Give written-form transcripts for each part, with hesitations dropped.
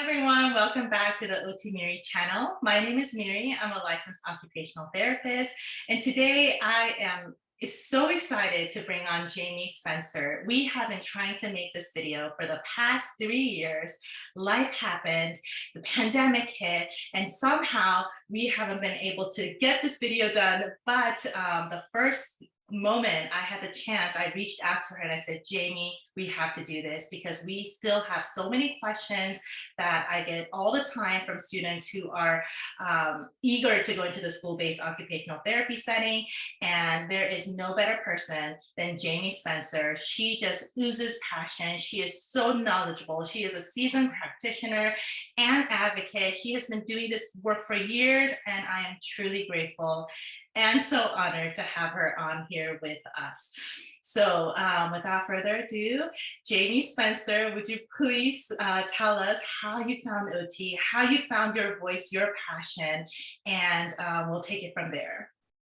everyone, welcome back to the OT Miri channel. My name is Miri. I'm a licensed occupational therapist, and today I am so excited to bring on Jaime Spencer. We have been trying to make this video for the past 3 years. Life happened, the pandemic hit, and somehow we haven't been able to get this video done. But the first moment I had the chance, I reached out to her and I said, Jaime, we have to do this because we still have so many questions that I get all the time from students who are eager to go into the school-based occupational therapy setting. And there is no better person than Jaime Spencer. She just oozes passion. She is so knowledgeable. She is a seasoned practitioner and advocate. She has been doing this work for years, and I am truly grateful and so honored to have her on here with us. So without further ado, Jaime Spencer, would you please tell us how you found OT, how you found your voice, your passion, and we'll take it from there.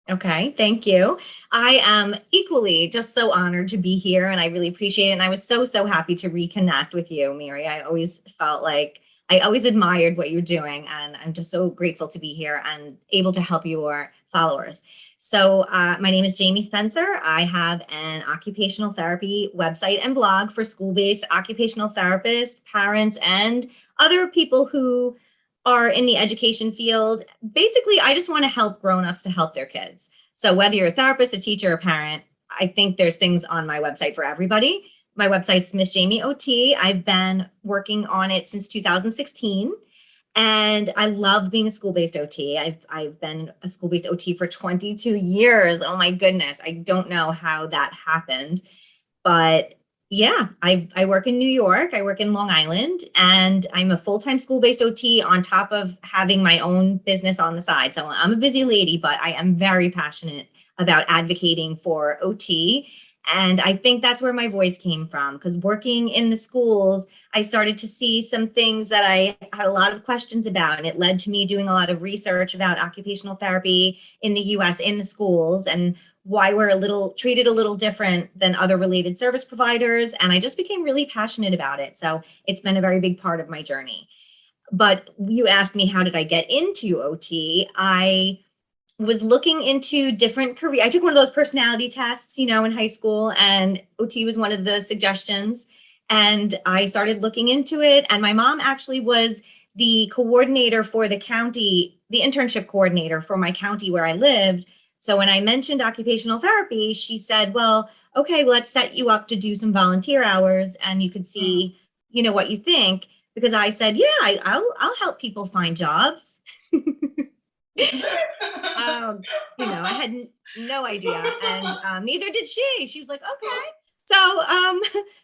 Okay, thank you. I am equally just so honored to be here, and I really appreciate it. And I was so happy to reconnect with you, Miri. I always felt like I always admired what you're doing, and I'm just so grateful to be here and able to help your followers. So my name is Jaime Spencer. I have an occupational therapy website and blog for school-based occupational therapists, parents, and other people who are in the education field. Basically, I just want to help grown-ups to help their kids. So whether you're a therapist, a teacher, a parent, I think there's things on my website for everybody. My website is Miss Jaime OT. I've been working on it since 2016. And I love being a school-based OT. I've been a school-based OT for 22 years. Oh my goodness. I don't know how that happened. But yeah, I work in New York. I work in Long Island, and I'm a full-time school-based OT on top of having my own business on the side. So I'm a busy lady, but I am very passionate about advocating for OT. And I think that's where my voice came from, because working in the schools, I started to see some things that I had a lot of questions about, and it led to me doing a lot of research about occupational therapy in the US in the schools and why we're treated a little different than other related service providers. And I just became really passionate about it. So it's been a very big part of my journey. But you asked me, how did I get into OT? I was looking into different careers. I took one of those personality tests, in high school, and OT was one of the suggestions. And I started looking into it. And my mom actually was the coordinator for the county, the internship coordinator for my county where I lived. So when I mentioned occupational therapy, she said, well, okay, well, let's set you up to do some volunteer hours and you could see, what you think. Because I said, yeah, I'll help people find jobs. I had no idea, and neither did she. She was like, okay, so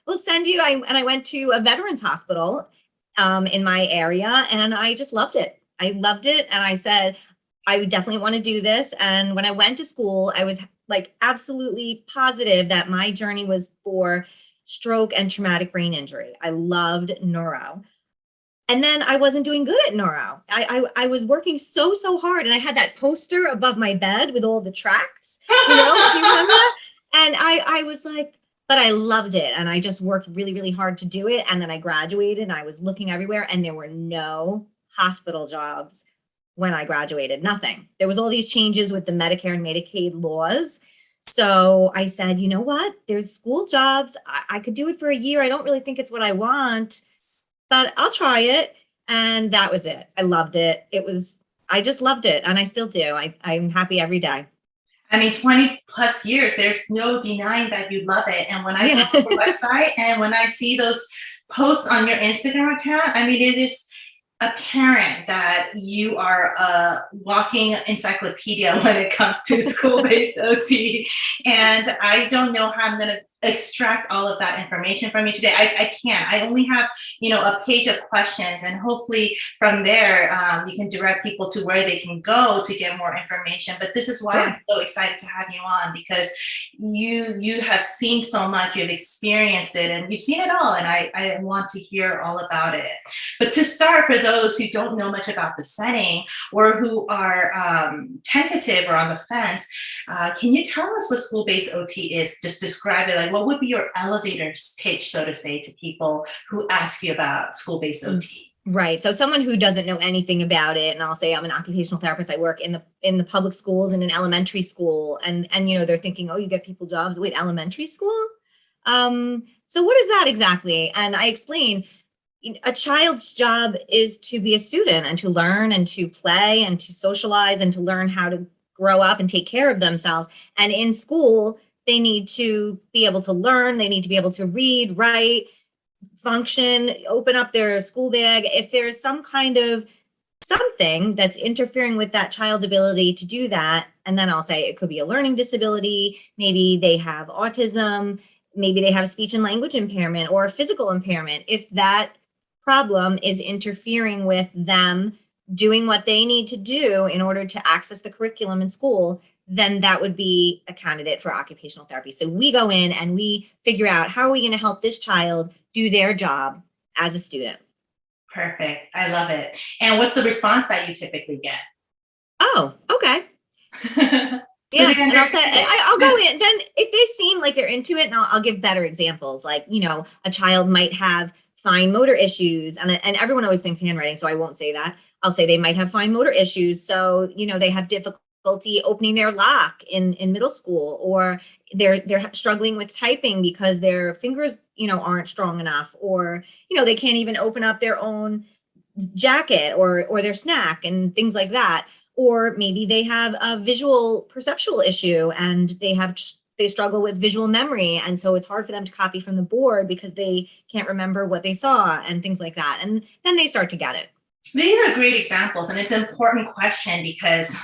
we'll send you. I went to a veterans hospital in my area, and I just loved it. I loved it, and I said, I would definitely want to do this. And when I went to school, I was like absolutely positive that my journey was for stroke and traumatic brain injury. I loved neuro. And then I wasn't doing good at neuro. I was working so hard, and I had that poster above my bed with all the tracks, do you remember? And I was like, but I loved it. And I just worked really hard to do it. And then I graduated, and I was looking everywhere, and there were no hospital jobs when I graduated, nothing. There was all these changes with the Medicare and Medicaid laws. So I said, you know what? There's school jobs. I could do it for a year. I don't really think it's what I want, but I'll try it. And that was it. I loved it. I just loved it. And I still do. I'm happy every day. I mean, 20 plus years, there's no denying that you love it. And when I go to your website and when I see those posts on your Instagram account, I mean, it is apparent that you are a walking encyclopedia when it comes to school-based OT. And I don't know how I'm going to extract all of that information from you today. I can't. I only have, a page of questions, and hopefully from there you can direct people to where they can go to get more information. But this is why I'm so excited to have you on, because you have seen so much, you've experienced it, and you've seen it all, and I want to hear all about it. But to start, for those who don't know much about the setting or who are tentative or on the fence, can you tell us what school-based OT is? Just describe it. Like, what would be your elevator pitch, so to say, to people who ask you about school-based OT? Right. So someone who doesn't know anything about it, and I'll say I'm an occupational therapist, I work in the public schools in an elementary school, and they're thinking, oh, you get people jobs. Wait, elementary school? So what is that exactly? And I explain a child's job is to be a student and to learn and to play and to socialize and to learn how to grow up and take care of themselves. And in school, they need to be able to learn, they need to be able to read, write, function, open up their school bag. If there's some kind of something that's interfering with that child's ability to do that, and then I'll say it could be a learning disability, maybe they have autism, maybe they have speech and language impairment or physical impairment. If that problem is interfering with them doing what they need to do in order to access the curriculum in school, then that would be a candidate for occupational therapy. So we go in and we figure out how are we going to help this child do their job as a student. Perfect. I love it. And what's the response that you typically get? Oh, okay. So Yeah, they and I'll say understand. I'll go in. Then if they seem like they're into it, and I'll give better examples. Like a child might have fine motor issues, and everyone always thinks handwriting, so I won't say that. I'll say they might have fine motor issues, so they have difficulty opening their lock in middle school, or they're struggling with typing because their fingers aren't strong enough, or they can't even open up their own jacket or their snack and things like that. Or maybe they have a visual perceptual issue and they struggle with visual memory, and so it's hard for them to copy from the board because they can't remember what they saw and things like that, and then they start to get it. These are great examples, and it's an important question because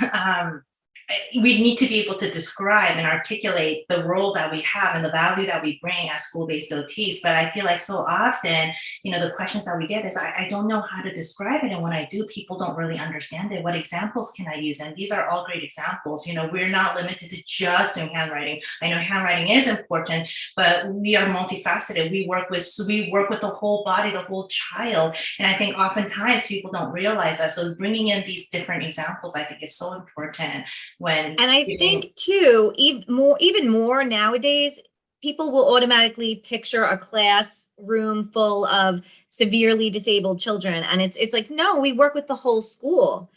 we need to be able to describe and articulate the role that we have and the value that we bring as school-based OTs. But I feel like so often, the questions that we get is, I don't know how to describe it. And when I do, people don't really understand it. What examples can I use? And these are all great examples. We're not limited to just doing handwriting. I know handwriting is important, but we are multifaceted. We work with the whole body, the whole child. And I think oftentimes people don't realize that. So bringing in these different examples, I think is so important. And I think too, even more nowadays, people will automatically picture a classroom full of severely disabled children, and it's like, no, we work with the whole school.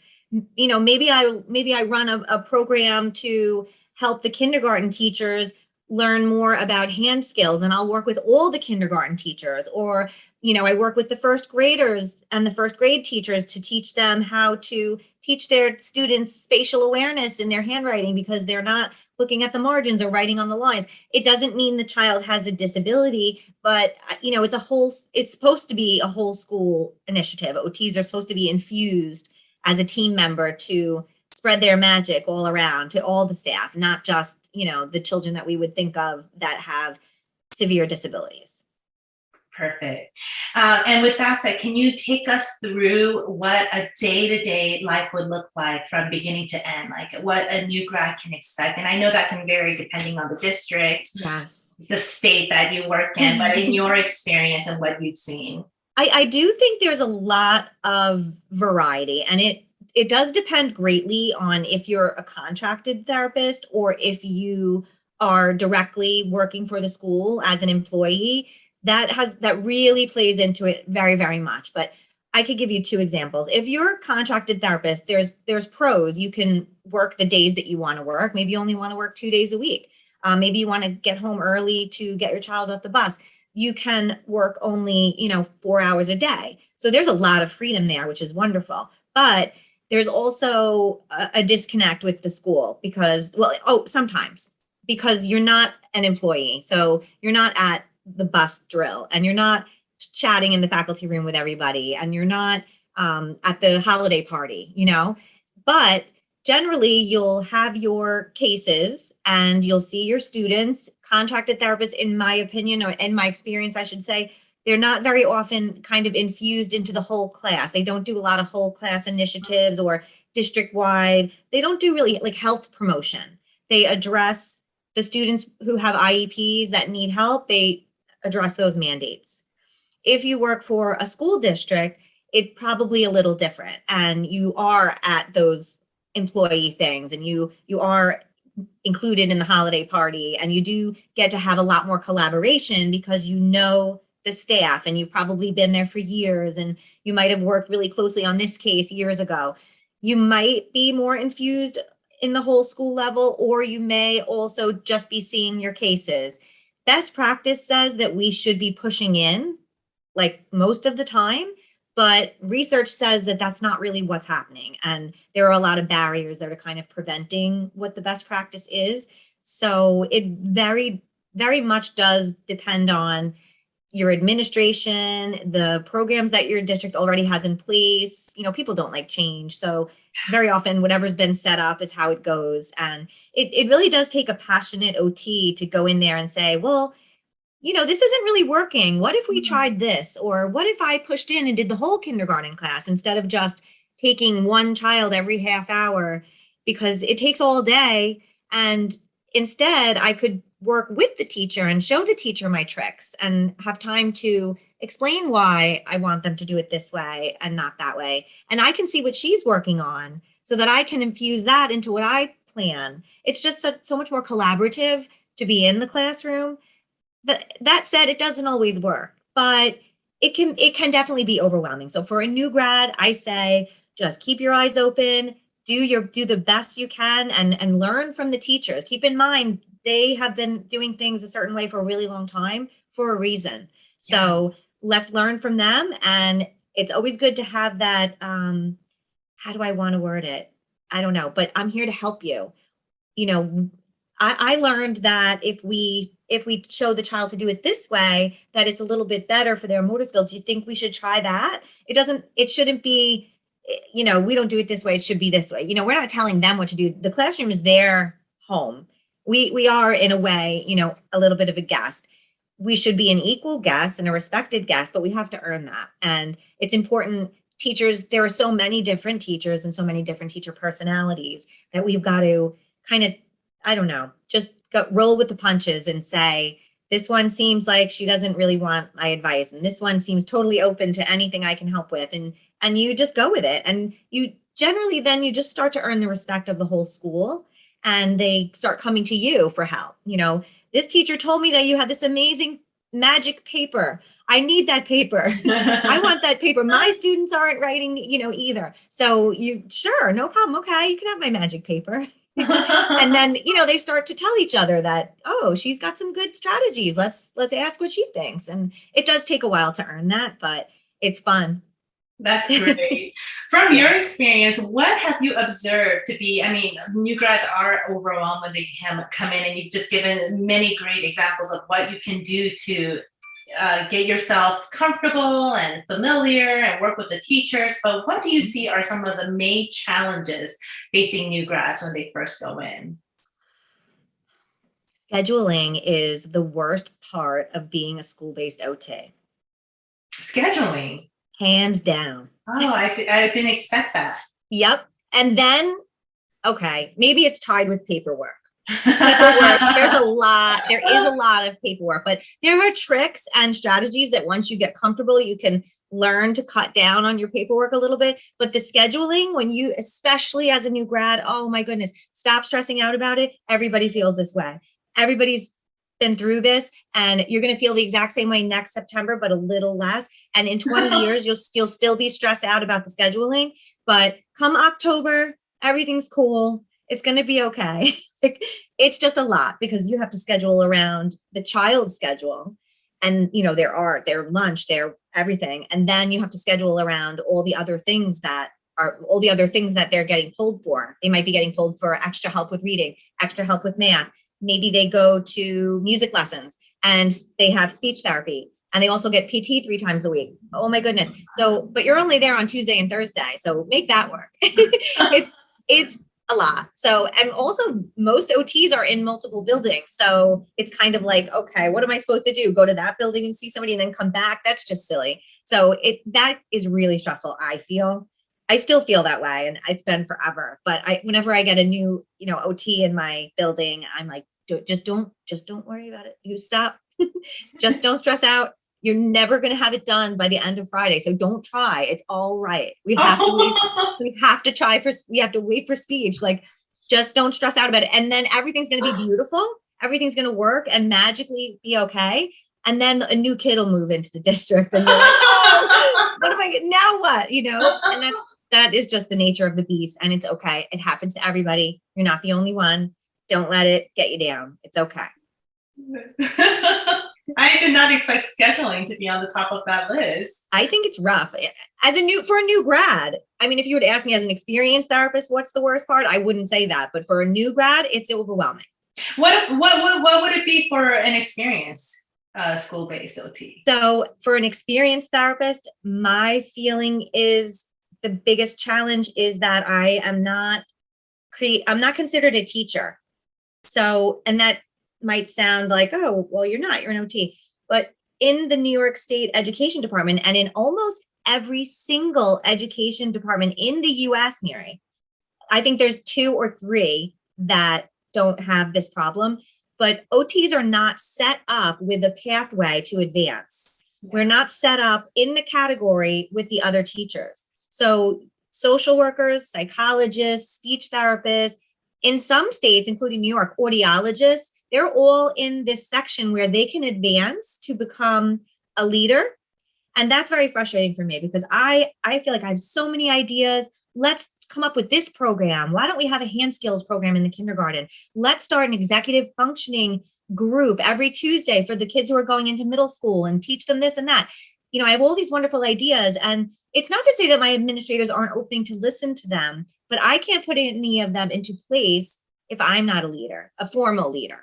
Maybe I run a program to help the kindergarten teachers learn more about hand skills, and I'll work with all the kindergarten teachers, or I work with the first graders and the first grade teachers to teach them how to teach their students spatial awareness in their handwriting because they're not looking at the margins or writing on the lines. It doesn't mean the child has a disability, but it's supposed to be a whole school initiative. OTs are supposed to be infused as a team member to spread their magic all around to all the staff, not just, the children that we would think of that have severe disabilities. Perfect. And with that said, can you take us through what a day-to-day life would look like from beginning to end, like what a new grad can expect? And I know that can vary depending on the district, yes, the state that you work in, but in your experience and what you've seen. I do think there's a lot of variety, and it does depend greatly on if you're a contracted therapist or if you are directly working for the school as an employee. That really plays into it very, very much. But I could give you two examples. If you're a contracted therapist, there's pros. You can work the days that you want to work. Maybe you only want to work 2 days a week. Maybe you want to get home early to get your child off the bus. You can work only, 4 hours a day. So there's a lot of freedom there, which is wonderful. But there's also a disconnect with the school because, sometimes because you're not an employee. So you're not at the bus drill and you're not chatting in the faculty room with everybody and you're not at the holiday party, but generally you'll have your cases and you'll see your students. Contracted therapists, in my opinion, or in my experience, I should say, they're not very often kind of infused into the whole class. They don't do a lot of whole class initiatives or district wide. They don't do really like health promotion. They address the students who have IEPs that need help. They address those mandates. If you work for a school district, it's probably a little different, and you are at those employee things and you are included in the holiday party, and you do get to have a lot more collaboration because the staff, and you've probably been there for years, and you might have worked really closely on this case years ago. You might be more infused in the whole school level, or you may also just be seeing your cases. Best practice says that we should be pushing in like most of the time, but research says that that's not really what's happening. And there are a lot of barriers that are kind of preventing what the best practice is. So it very, very much does depend on your administration, the programs that your district already has in place. You know, people don't like change. So very often whatever's been set up is how it goes. And it really does take a passionate OT to go in there and say, well, you know, this isn't really working. What if we tried this? Or what if I pushed in and did the whole kindergarten class instead of just taking one child every half hour, because it takes all day. And instead I could work with the teacher and show the teacher my tricks and have time to explain why I want them to do it this way and not that way. And I can see what she's working on so that I can infuse that into what I plan. It's just so much more collaborative to be in the classroom. That said, it doesn't always work, but it can definitely be overwhelming. So for a new grad, I say just keep your eyes open, do the best you can, and learn from the teachers. Keep in mind, they have been doing things a certain way for a really long time for a reason. So let's learn from them. And it's always good to have that, how do I want to word it? I don't know, but I'm here to help you. You know, I learned that if we show the child to do it this way, that it's a little bit better for their motor skills. Do you think we should try that? It shouldn't be, you know, we don't do it this way, it should be this way. You know, we're not telling them what to do. The classroom is their home. We are, in a way, you know, a little bit of a guest. We should be an equal guest and a respected guest, but we have to earn that. And it's important. Teachers, there are so many different teachers and so many different teacher personalities that we've got to kind of, I don't know, just roll with the punches and say, this one seems like she doesn't really want my advice, and this one seems totally open to anything I can help with. And you just go with it. And you generally, then you just start to earn the respect of the whole school, and they start coming to you for help. You know, this teacher told me that you had this amazing magic paper. I need that paper. I want that paper. My students aren't writing, you know, either. So sure, no problem. Okay, you can have my magic paper. And then, you know, they start to tell each other that, oh, she's got some good strategies. Let's ask what she thinks. And it does take a while to earn that, but it's fun. That's great. From your experience, what have you observed to be, I mean, new grads are overwhelmed when they come in, and you've just given many great examples of what you can do to get yourself comfortable and familiar and work with the teachers. But what do you see are some of the main challenges facing new grads when they first go in? Scheduling is the worst part of being a school-based OT. Scheduling? Hands down. Oh, I didn't expect that. Yep. And then, okay, maybe it's tied with paperwork. There is a lot of paperwork, but there are tricks and strategies that once you get comfortable, you can learn to cut down on your paperwork a little bit. But the scheduling, when you, especially as a new grad, oh my goodness, stop stressing out about it. Everybody feels this way. Everybody's been through this, and you're going to feel the exact same way next September, but a little less. And in 20 years, you'll still be stressed out about the scheduling. But come October, everything's cool. It's going to be okay. It's just a lot because you have to schedule around the child's schedule, and you know their lunch, their everything, and then you have to schedule around all the other things that they're getting pulled for. They might be getting pulled for extra help with reading, extra help with math. Maybe they go to music lessons and they have speech therapy, and they also get PT 3 times a week. Oh my goodness. So, but you're only there on Tuesday and Thursday. So make that work. It's a lot. So, and also most OTs are in multiple buildings. So it's kind of like, okay, what am I supposed to do? Go to that building and see somebody and then come back? That's just silly. So that is really stressful. I still feel that way, and it's been forever. But whenever I get a new, you know, OT in my building, I'm like, just don't worry about it. You stop. Just don't stress out. You're never going to have it done by the end of Friday. So don't try. It's all right. We have to wait for speech. Like, just don't stress out about it. And then everything's going to be beautiful. Everything's going to work and magically be okay. And then a new kid will move into the district and you're like, oh, what am I now what, and that is just the nature of the beast. And it's okay. It happens to everybody. You're not the only one. Don't let it get you down. It's okay. I did not expect scheduling to be on the top of that list. I think it's rough for a new grad. I mean, if you were to ask me as an experienced therapist, what's the worst part? I wouldn't say that, but for a new grad, it's overwhelming. What would it be for an experienced school-based OT? So for an experienced therapist, my feeling is the biggest challenge is that I'm not considered a teacher. So, and that might sound like, oh, well, you're an OT, but in the New York State Education Department and in almost every single education department in the US, Miri, I think there's 2 or 3 that don't have this problem, but OTs are not set up with a pathway to advance. We're not set up in the category with the other teachers. So social workers, psychologists, speech therapists, in some states, including New York, audiologists, they're all in this section where they can advance to become a leader. And that's very frustrating for me because I feel like I have so many ideas. Let's come up with this program. Why don't we have a hand skills program in the kindergarten? Let's start an executive functioning group every Tuesday for the kids who are going into middle school and teach them this and that. I have all these wonderful ideas, and it's not to say that my administrators aren't opening to listen to them, but I can't put any of them into place if I'm not a leader, a formal leader.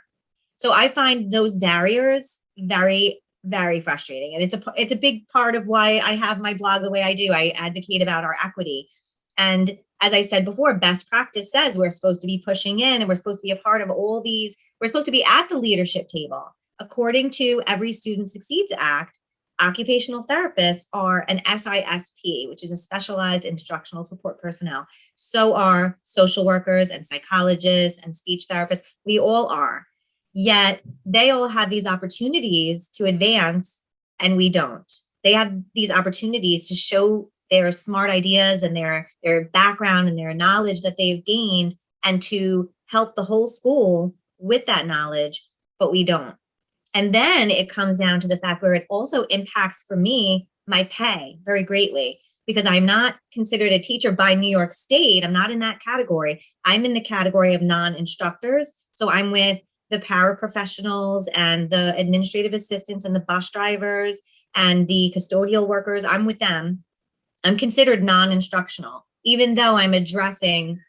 So I find those barriers very, very frustrating. And it's a big part of why I have my blog the way I do. I advocate about our equity. And as I said before, best practice says we're supposed to be pushing in and we're supposed to be a part of all these. We're supposed to be at the leadership table. According to Every Student Succeeds Act, occupational therapists are an SISP, which is a specialized instructional support personnel. So are social workers and psychologists and speech therapists. We all are. Yet they all have these opportunities to advance and we don't. They have these opportunities to show their smart ideas and their background and their knowledge that they've gained and to help the whole school with that knowledge, but we don't. And then it comes down to the fact where it also impacts for me, my pay very greatly, because I'm not considered a teacher by New York State. I'm not in that category. I'm in the category of non-instructors. So I'm with the paraprofessionals and the administrative assistants and the bus drivers and the custodial workers. I'm with them. I'm considered non-instructional, even though I'm addressing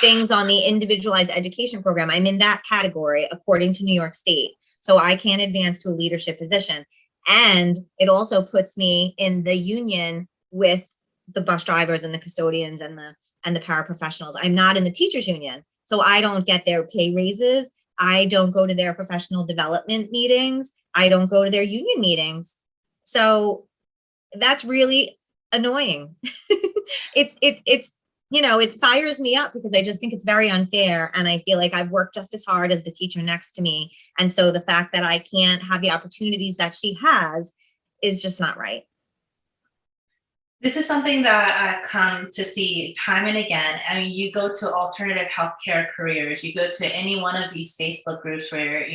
things on the individualized education program. I'm in that category according to New York State. So I can't advance to a leadership position. And it also puts me in the union with the bus drivers and the custodians and the paraprofessionals. I'm not in the teachers union. So I don't get their pay raises. I don't go to their professional development meetings. I don't go to their union meetings. So that's really annoying. It fires me up because I just think it's very unfair. And I feel like I've worked just as hard as the teacher next to me. And so the fact that I can't have the opportunities that she has is just not right. This is something that I've come to see time and again. I mean, you go to alternative healthcare careers, you go to any one of these Facebook groups where,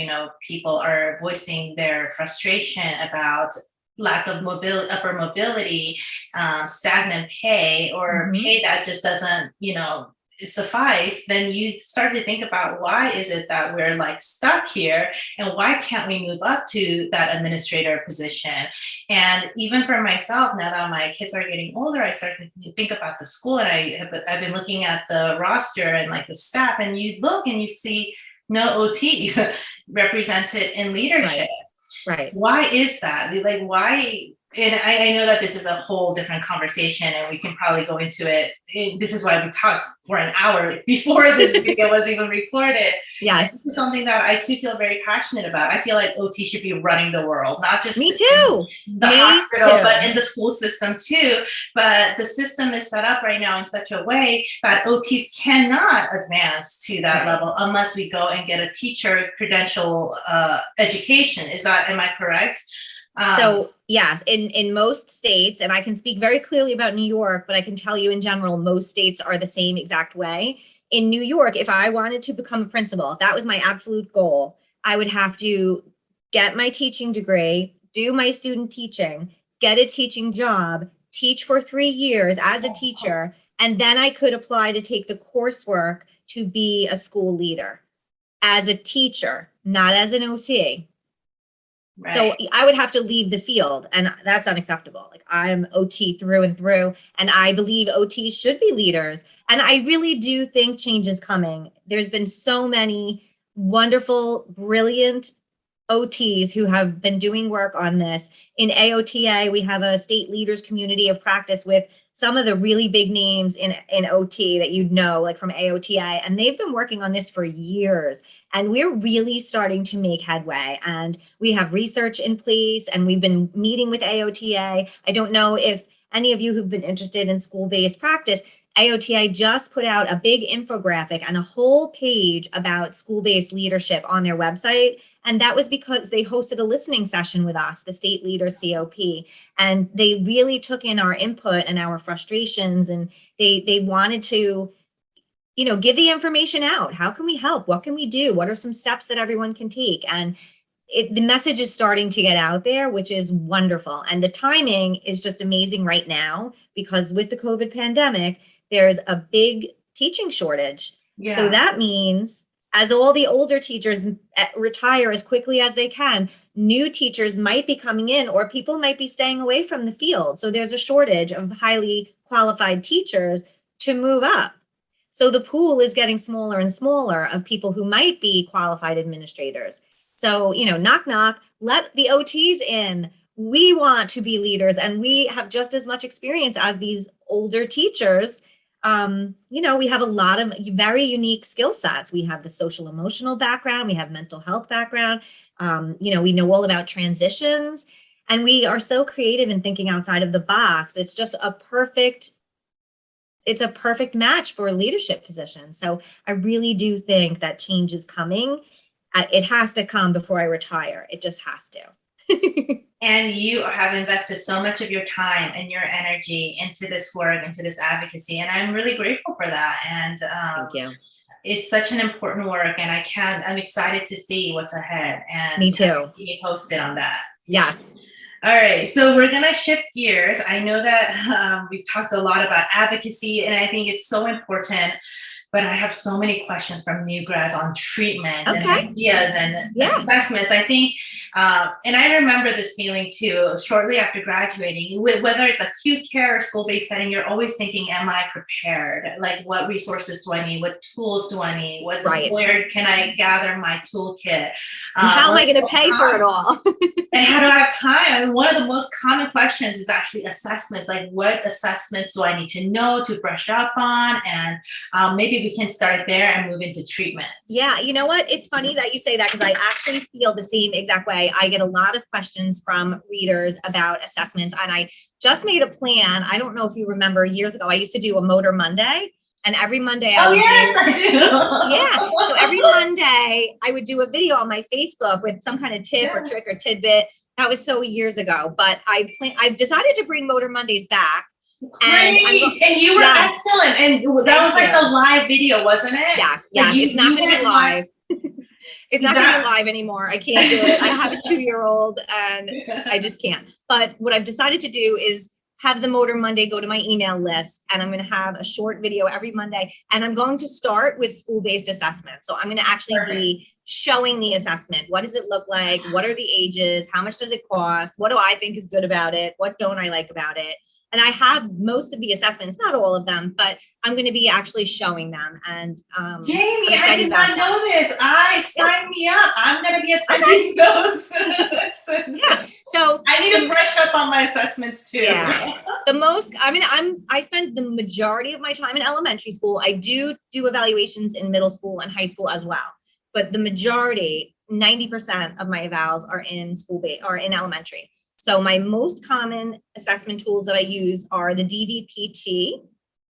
people are voicing their frustration about lack of mobility, upper mobility, stagnant pay, or pay that just doesn't, suffice, then you start to think about why is it that we're like stuck here and why can't we move up to that administrator position? And even for myself, now that my kids are getting older, I start to think about the school, and I've been looking at the roster and like the staff, and you look and you see no OTs represented in leadership. Right. Why is that? Like, why? And I know that this is a whole different conversation and we can probably go into it. This is why we talked for an hour before this video was even recorded. Yes. This is something that I too feel very passionate about. I feel like OT should be running the world, not just me too. The hospital, but in the school system too. But the system is set up right now in such a way that OTs cannot advance to that level unless we go and get a teacher credential education. Am I correct? So yes, in most states, and I can speak very clearly about New York, but I can tell you in general, most states are the same exact way. In New York, if I wanted to become a principal, if that was my absolute goal, I would have to get my teaching degree, do my student teaching, get a teaching job, teach for 3 years as a teacher, and then I could apply to take the coursework to be a school leader as a teacher, not as an OT. Right. So I would have to leave the field, and that's unacceptable. Like, I'm OT through and through, and I believe OTs should be leaders. And I really do think change is coming. There's been so many wonderful, brilliant OTs who have been doing work on this. In AOTA, we have a state leaders community of practice with some of the really big names in OT that you'd know, like from AOTA, and they've been working on this for years. And we're really starting to make headway, and we have research in place, and we've been meeting with AOTA. I don't know if any of you who've been interested in school-based practice, AOTA just put out a big infographic and a whole page about school-based leadership on their website. And that was because they hosted a listening session with us, the State Leader COP, and they really took in our input and our frustrations, and they wanted to, you know, give the information out. How can we help? What can we do? What are some steps that everyone can take? And the message is starting to get out there, which is wonderful. And the timing is just amazing right now, because with the COVID pandemic, there's a big teaching shortage. Yeah. So that means as all the older teachers retire as quickly as they can, new teachers might be coming in, or people might be staying away from the field. So there's a shortage of highly qualified teachers to move up. So the pool is getting smaller and smaller of people who might be qualified administrators. So, you know, knock, knock, let the OTs in. We want to be leaders, and we have just as much experience as these older teachers. You know, we have a lot of very unique skill sets. We have the social emotional background, we have mental health background. You know, we know all about transitions, and we are so creative in thinking outside of the box. It's just a perfect match for a leadership position. So I really do think that change is coming. It has to come before I retire. It just has to. And you have invested so much of your time and your energy into this work, into this advocacy, and I'm really grateful for that. And Thank you. It's such an important work, and I'm excited to see what's ahead. And me too. Keep me posted on that. Yes. All right, so we're gonna shift gears. I know that we've talked a lot about advocacy, and I think it's so important. But I have so many questions from new grads on treatment and ideas and assessments. I think, and I remember this feeling too, shortly after graduating, whether it's acute care or school-based setting, you're always thinking, am I prepared? Like, what resources do I need? What tools do I need? Where can I gather my toolkit? How am I going to pay for it all? And how do I have time? I mean, one of the most common questions is actually assessments. Like, what assessments do I need to know to brush up on? And maybe we can start there and move into treatment. Yeah, you know what? It's funny that you say that, because I actually feel the same exact way. I get a lot of questions from readers about assessments, and I just made a plan. I don't know if you remember, years ago, I used to do a Motor Monday, and every Monday I do. Yeah, so every Monday I would do a video on my Facebook with some kind of tip or trick or tidbit. That was so years ago, but I've decided to bring Motor Mondays back. And you were excellent. And that was like a live video, wasn't it? Yes. It's not going to be live. It's not going to be live anymore. I can't do it. I have a 2-year-old and I just can't. But what I've decided to do is have the Motor Monday go to my email list, and I'm going to have a short video every Monday. And I'm going to start with school-based assessment. So I'm going to actually be showing the assessment. What does it look like? What are the ages? How much does it cost? What do I think is good about it? What don't I like about it? And I have most of the assessments, not all of them, but I'm going to be actually showing them. And Jaime, I did not know this. Sign me up. I'm going to be attending those. So I need to brush up on my assessments too. Yeah. I spend the majority of my time in elementary school. I do evaluations in middle school and high school as well. But the majority, 90% of my evals are in in elementary. So my most common assessment tools that I use are the DVPT,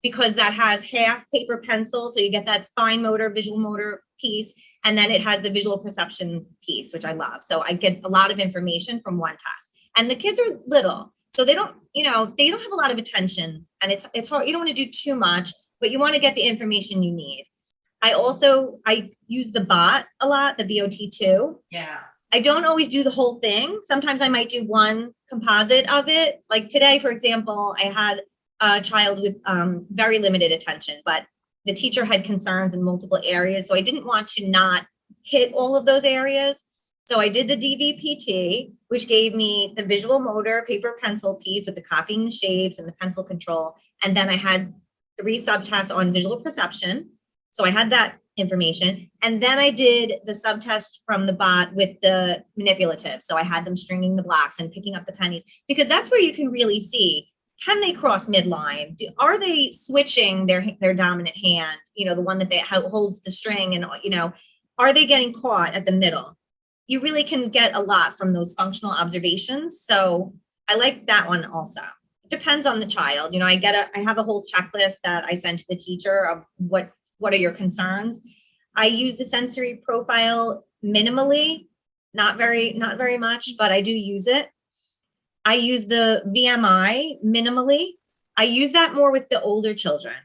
because that has half paper pencil. So you get that fine motor, visual motor piece, and then it has the visual perception piece, which I love. So I get a lot of information from one test. And the kids are little, so they don't have a lot of attention, and it's hard. You don't want to do too much, but you want to get the information you need. I use the bot a lot, the BOT2. Yeah. I don't always do the whole thing. Sometimes I might do one composite of it. Like today, for example, I had a child with very limited attention, but the teacher had concerns in multiple areas. So I didn't want to not hit all of those areas. So I did the DVPT, which gave me the visual motor paper pencil piece with the copying the shapes and the pencil control. And then I had 3 subtests on visual perception. So I had that information. And then I did the subtest from the bot with the manipulative. So I had them stringing the blocks and picking up the pennies, because that's where you can really see, can they cross midline? Are they switching their dominant hand, the one that holds the string, and, are they getting caught at the middle? You really can get a lot from those functional observations. So I like that one also. It depends on the child. I have a whole checklist that I send to the teacher of what are your concerns. I use the sensory profile minimally, not very much, but I do use it. I use the VMI minimally. I use that more with the older children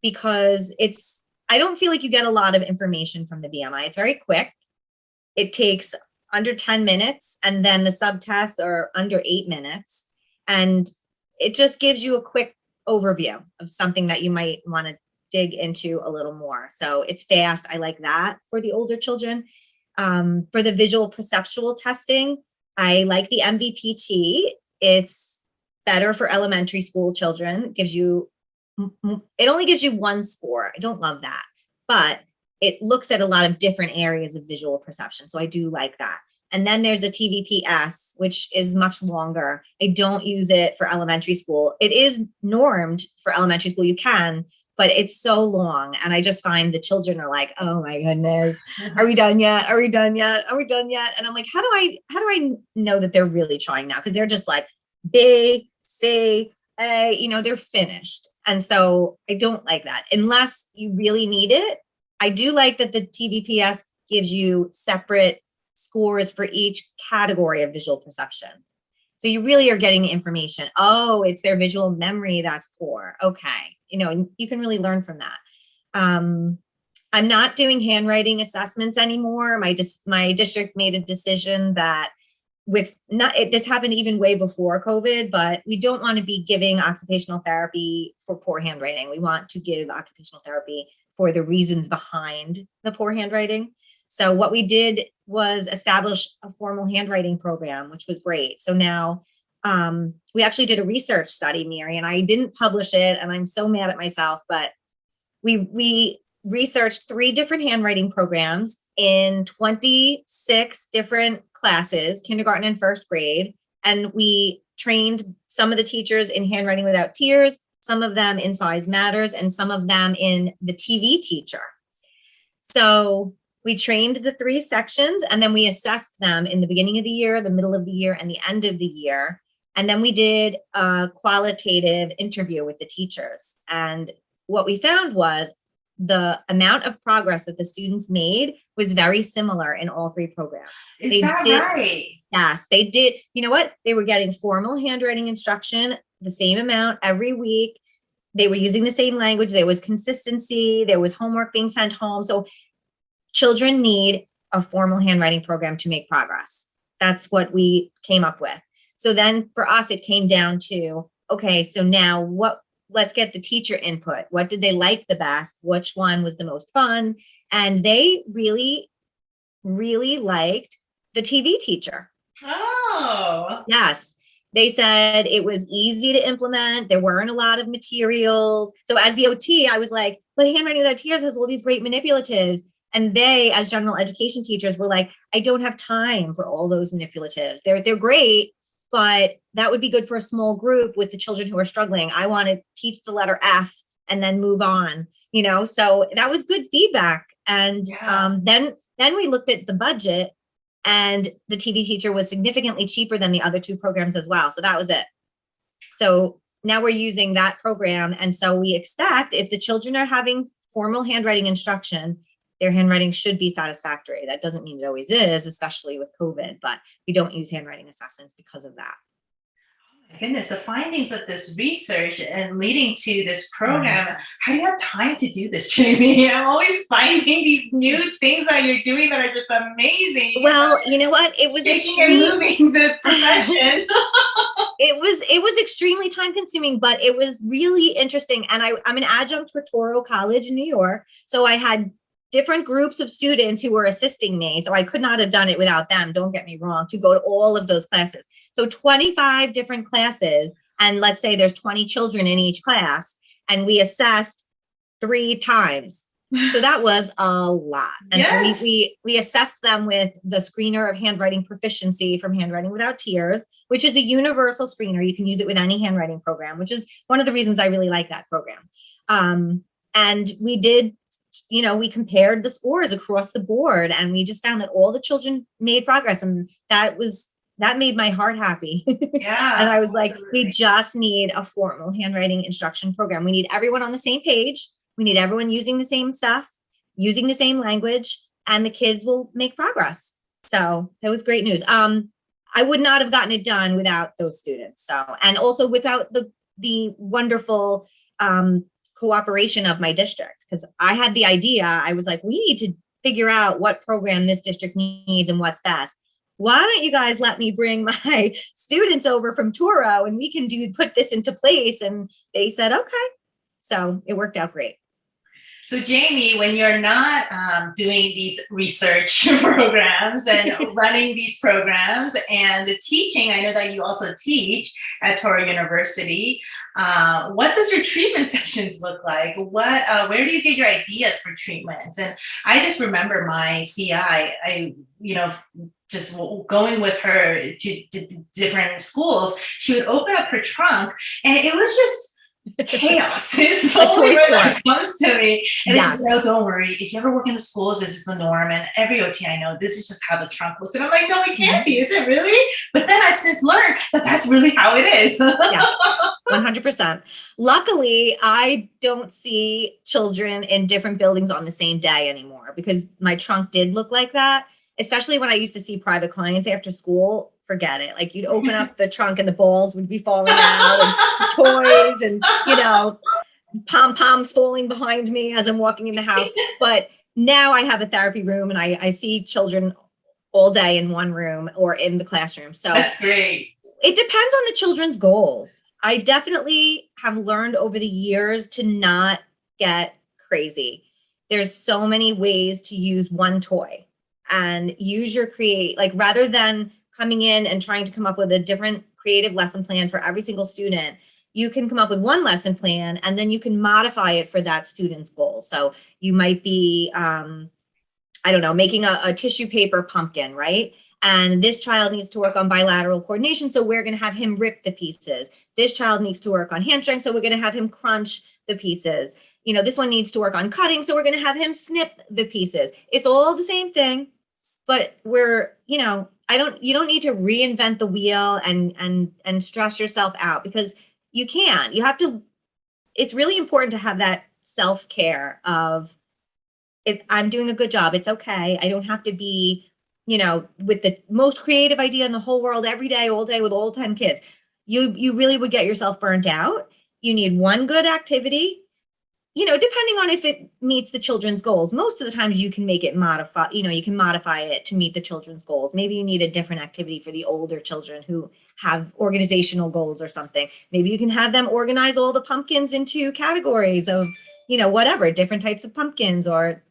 because I don't feel like you get a lot of information from the VMI. It's very quick. It takes under 10 minutes, and then the subtests are under 8 minutes. And it just gives you a quick overview of something that you might want to dig into a little more. So it's fast. I like that for the older children. For the visual perceptual testing, I like the MVPT. It's better for elementary school children. It only gives you 1 score. I don't love that, but it looks at a lot of different areas of visual perception. So I do like that. And then there's the TVPS, which is much longer. I don't use it for elementary school. It is normed for elementary school. You can, but it's so long. And I just find the children are like, oh my goodness, are we done yet? Are we done yet? Are we done yet? And I'm like, how do I know that they're really trying now? Because they're just like B, C, A, they're finished. And so I don't like that unless you really need it. I do like that the TVPS gives you separate scores for each category of visual perception. So you really are getting the information. Oh, it's their visual memory that's poor. Okay. You can really learn from that. I'm not doing handwriting assessments anymore. My district made a decision that this happened even way before COVID, but we don't want to be giving occupational therapy for poor handwriting. We want to give occupational therapy for the reasons behind the poor handwriting. So what we did was establish a formal handwriting program, which was great. So now we actually did a research study, Miri, and I didn't publish it, and I'm so mad at myself, but we researched 3 different handwriting programs in 26 different classes, kindergarten and 1st grade. And we trained some of the teachers in handwriting without tears, some of them in size matters, and some of them in the TV teacher. So we trained the 3 sections, and then we assessed them in the beginning of the year, the middle of the year, and the end of the year. And then we did a qualitative interview with the teachers. And what we found was the amount of progress that the students made was very similar in all 3 programs. Is that right? Yes, they did. You know what? They were getting formal handwriting instruction, the same amount every week. They were using the same language. There was consistency. There was homework being sent home. So children need a formal handwriting program to make progress. That's what we came up with. So then for us, it came down to, okay, so now let's get the teacher input. What did they like the best? Which one was the most fun? And they really, really liked the TV teacher. Oh. Yes. They said it was easy to implement. There weren't a lot of materials. So as the OT, I was like, but handwriting without tears has all these great manipulatives. And they, as general education teachers, were like, I don't have time for all those manipulatives. They're great, but that would be good for a small group with the children who are struggling. I want to teach the letter F and then move on, so that was good feedback. And then we looked at the budget, and the TV teacher was significantly cheaper than the other 2 programs as well. So that was it. So now we're using that program. And so we expect if the children are having formal handwriting instruction, their handwriting should be satisfactory. That doesn't mean it always is, especially with COVID, but we don't use handwriting assessments because of that. Goodness, the findings of this research and leading to this program, how do you have time to do this, Jamie? I'm always finding these new things that you're doing that are just amazing. Well, you know what? It was extreme, and moving the profession. It was extremely time consuming, but it was really interesting. And I'm an adjunct for Touro College in New York. So I had different groups of students who were assisting me. So I could not have done it without them, don't get me wrong, to go to all of those classes. So 25 different classes, and let's say there's 20 children in each class, and we assessed 3 times. So that was a lot. And yes. we assessed them with the screener of handwriting proficiency from Handwriting Without Tears, which is a universal screener. You can use it with any handwriting program, which is one of the reasons I really like that program. And we did, we compared the scores across the board, and we just found that all the children made progress, and that made my heart happy. Yeah. And I was like, we just need a formal handwriting instruction program. We need everyone on the same page. We need everyone using the same stuff, using the same language, and the kids will make progress. So that was great news. I would not have gotten it done without those students. So, and also without the wonderful cooperation of my district, because I had the idea. I was like, we need to figure out what program this district needs and what's best. Why don't you guys let me bring my students over from Touro and we can put this into place? And they said, okay. So it worked out great. So Jamie, when you're not doing these research programs and running these programs and the teaching, I know that you also teach at Touro University. What does your treatment sessions look like? Where do you get your ideas for treatments? And I just remember my CI, just going with her to different schools, she would open up her trunk and it was just chaos. It's the only word that comes to me. And yes. It's just, don't worry. If you ever work in the schools, this is the norm. And every OT I know, this is just how the trunk looks. And I'm like, no, it can't be. Is it really? But then I've since learned that that's really how it is. Yes, 100%. Luckily, I don't see children in different buildings on the same day anymore, because my trunk did look like that. Especially when I used to see private clients after school, forget it. Like, you'd open up the trunk and the balls would be falling out, and toys and, pom-poms falling behind me as I'm walking in the house. But now I have a therapy room and I see children all day in one room or in the classroom. So that's great. It depends on the children's goals. I definitely have learned over the years to not get crazy. There's so many ways to use one toy. And use your rather than coming in and trying to come up with a different creative lesson plan for every single student, you can come up with one lesson plan and then you can modify it for that student's goal. So you might be, making a tissue paper pumpkin, right? And this child needs to work on bilateral coordination, so we're going to have him rip the pieces. This child needs to work on hand strength, so we're going to have him crunch the pieces. This one needs to work on cutting, so we're going to have him snip the pieces. It's all the same thing. But you don't need to reinvent the wheel and stress yourself out, because you can't. You have to, it's really important to have that self-care of, I'm doing a good job. It's okay. I don't have to be, with the most creative idea in the whole world every day, all day with all 10 kids. You really would get yourself burnt out. You need one good activity. Depending on if it meets the children's goals. Most of the times you can make it modify, you can modify it to meet the children's goals. Maybe you need a different activity for the older children who have organizational goals or something. Maybe you can have them organize all the pumpkins into categories of, whatever, different types of pumpkins, or